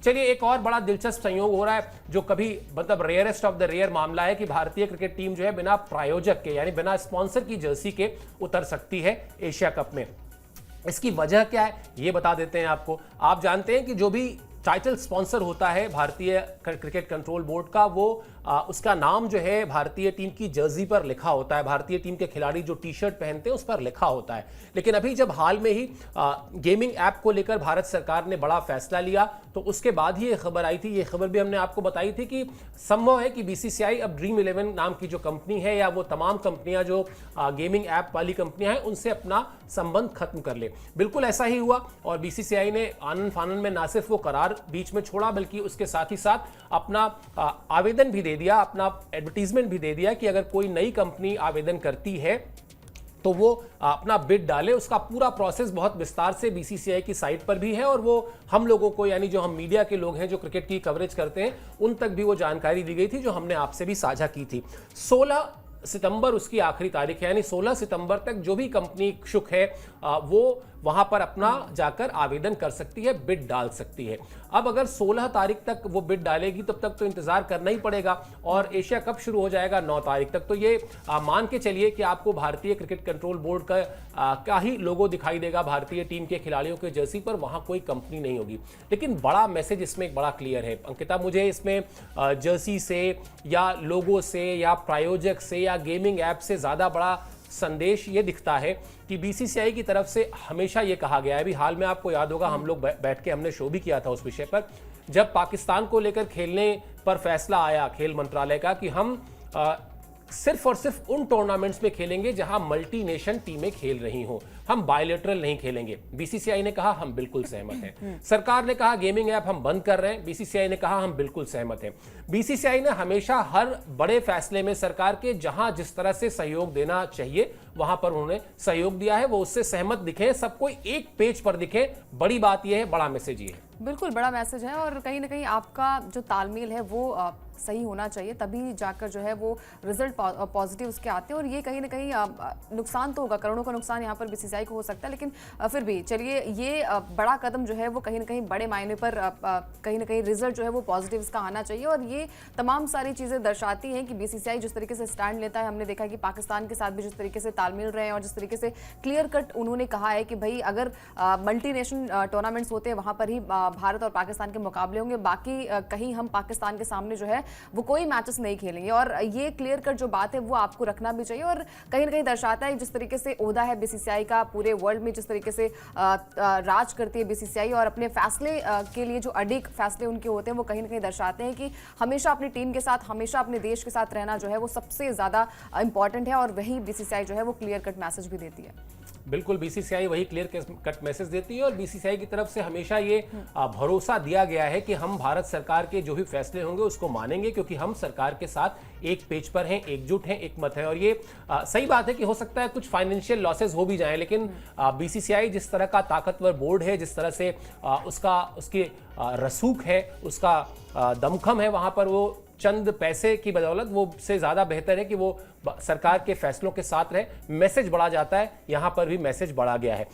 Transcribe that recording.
चलिए, एक और बड़ा दिलचस्प संयोग हो रहा है जो कभी मतलब रेयरेस्ट ऑफ द रेयर मामला है कि भारतीय क्रिकेट टीम जो है बिना प्रायोजक के यानी बिना स्पॉन्सर की जर्सी के उतर सकती है एशिया कप में। इसकी वजह क्या है ये बता देते हैं आपको। आप जानते हैं कि जो भी टाइटल स्पॉन्सर होता है भारतीय क्रिकेट कंट्रोल बोर्ड का, वो उसका नाम जो है भारतीय टीम की जर्सी पर लिखा होता है। भारतीय टीम के खिलाड़ी जो टी शर्ट पहनते हैं उस पर लिखा होता है। लेकिन अभी जब हाल में ही गेमिंग ऐप को लेकर भारत सरकार ने बड़ा फैसला लिया तो उसके बाद ही ये खबर आई थी। ये खबर भी हमने आपको बताई थी कि संभव है कि बीसीसीआई अब ड्रीम 11 नाम की जो कंपनी है या वो तमाम कंपनियां जो गेमिंग ऐप वाली कंपनियां हैं उनसे अपना संबंध खत्म कर ले। बिल्कुल ऐसा ही हुआ और बीसीसीआई ने आनन फानन में ना सिर्फ वो करार बीच में छोड़ा बल्कि उसके साथ ही साथ अपना आवेदन भी दे दिया, अपना एडवर्टीजमेंट भी दे दिया कि अगर कोई नई कंपनी आवेदन करती है तो वो अपना बिड डाले। उसका पूरा प्रोसेस बहुत विस्तार से बीसीसीआई की साइट पर भी है और वो हम लोगों को यानी जो हम मीडिया के लोग हैं जो क्रिकेट की कवरेज करते हैं उन तक भी वो जानकारी दी गई थी जो हमने आपसे भी साझा की थी। 16 सितंबर उसकी आखिरी तारीख है, यानी 16 सितंबर तक जो भी कंपनी इच्छुक है वो वहां पर अपना जाकर आवेदन कर सकती है, बिड डाल सकती है। अब अगर 16 तारीख तक वो बिड डालेगी तब तक तो इंतजार करना ही पड़ेगा और एशिया कप शुरू हो जाएगा 9 तारीख तक। तो ये मान के चलिए कि आपको भारतीय क्रिकेट कंट्रोल बोर्ड का ही लोगो दिखाई देगा भारतीय टीम के खिलाड़ियों के जर्सी पर, वहां कोई कंपनी नहीं होगी। लेकिन बड़ा मैसेज इसमें एक बड़ा क्लियर है अंकिता, मुझे इसमें जर्सी से या लोगो से या प्रायोजक से या गेमिंग ऐप से ज्यादा बड़ा संदेश ये दिखता है कि बीसीसीआई की तरफ से हमेशा ये कहा गया है। अभी हाल में आपको याद होगा हम लोग बैठ के हमने शो भी किया था उस विषय पर, जब पाकिस्तान को लेकर खेलने पर फैसला आया खेल मंत्रालय का कि हम सिर्फ और सिर्फ उन टूर्नामेंट्स में खेलेंगे जहां मल्टी नेशन टीमें खेल रही हों, हम बायलैटरल नहीं खेलेंगे। बीसीसीआई ने कहा हम बिल्कुल सहमत हैं। सरकार ने कहा गेमिंग ऐप हम बंद कर रहे हैं, बीसीसीआई ने कहा हम बिल्कुल सहमत हैं। बीसीसीआई ने हमेशा हर बड़े फैसले में सरकार के जहां जिस तरह से सहयोग देना चाहिए वहां पर उन्होंने सहयोग दिया है। वो उससे सहमत दिखे, सब कोई एक पेज पर दिखे, बड़ी बात यह है, बड़ा मैसेज ये है। बिल्कुल बड़ा मैसेज है और कहीं ना कहीं आपका जो तालमेल है वो सही होना चाहिए, तभी जाकर जो है वो रिजल्ट पॉजिटिव उसके आते हैं। और ये कहीं ना कहीं नुकसान तो होगा, करोड़ों का नुकसान यहाँ पर बीसीसीआई को हो सकता है, लेकिन फिर भी चलिए ये बड़ा कदम जो है वो कहीं ना कहीं बड़े मायने पर कहीं ना कहीं रिजल्ट जो है वो पॉजिटिव इसका आना चाहिए। और ये तमाम सारी चीज़ें दर्शाती हैं कि बीसीसीआई जिस तरीके से स्टैंड लेता है, हमने देखा कि पाकिस्तान के साथ भी जिस तरीके से तालमेल रहे हैं और जिस तरीके से क्लियर कट उन्होंने कहा है कि भाई अगर मल्टी नेशन टूर्नामेंट्स होते हैं वहाँ पर ही भारत और पाकिस्तान के मुकाबले होंगे, बाकी कहीं हम पाकिस्तान के सामने जो है वो कोई मैचेस नहीं खेलेंगे। और ये क्लियर कट जो बात है वो आपको रखना भी चाहिए और कहीं ना कहीं दर्शाता है जिस तरीके से ओहदा है बीसीसीआई का पूरे वर्ल्ड में, जिस तरीके से राज करती है बीसीसीआई और अपने फैसले के लिए जो अडिग फैसले उनके होते हैं वो कहीं ना कहीं दर्शाते हैं कि हमेशा अपनी टीम के साथ, हमेशा अपने देश के साथ रहना जो है वो सबसे ज़्यादा इंपॉर्टेंट है। और वही बीसीसीआई जो है वो क्लियर कट मैसेज भी देती है। बिल्कुल, बीसीसीआई वही क्लियर कट मैसेज देती है और बीसीसीआई की तरफ से हमेशा ये भरोसा दिया गया है कि हम भारत सरकार के जो भी फैसले होंगे उसको मानेंगे, क्योंकि हम सरकार के साथ एक पेज पर हैं, एकजुट हैं, एक मत है। और ये सही बात है कि हो सकता है कुछ फाइनेंशियल लॉसेस हो भी जाएं, लेकिन बीसीसीआई जिस तरह का ताकतवर बोर्ड है, जिस तरह से उसकी रसूख है, उसका दमखम है, वहां पर वो चंद पैसे की बदौलत वो से ज्यादा बेहतर है कि वो सरकार के फैसलों के साथ रहे। मैसेज बढ़ा जाता है, यहां पर भी मैसेज बढ़ा गया है।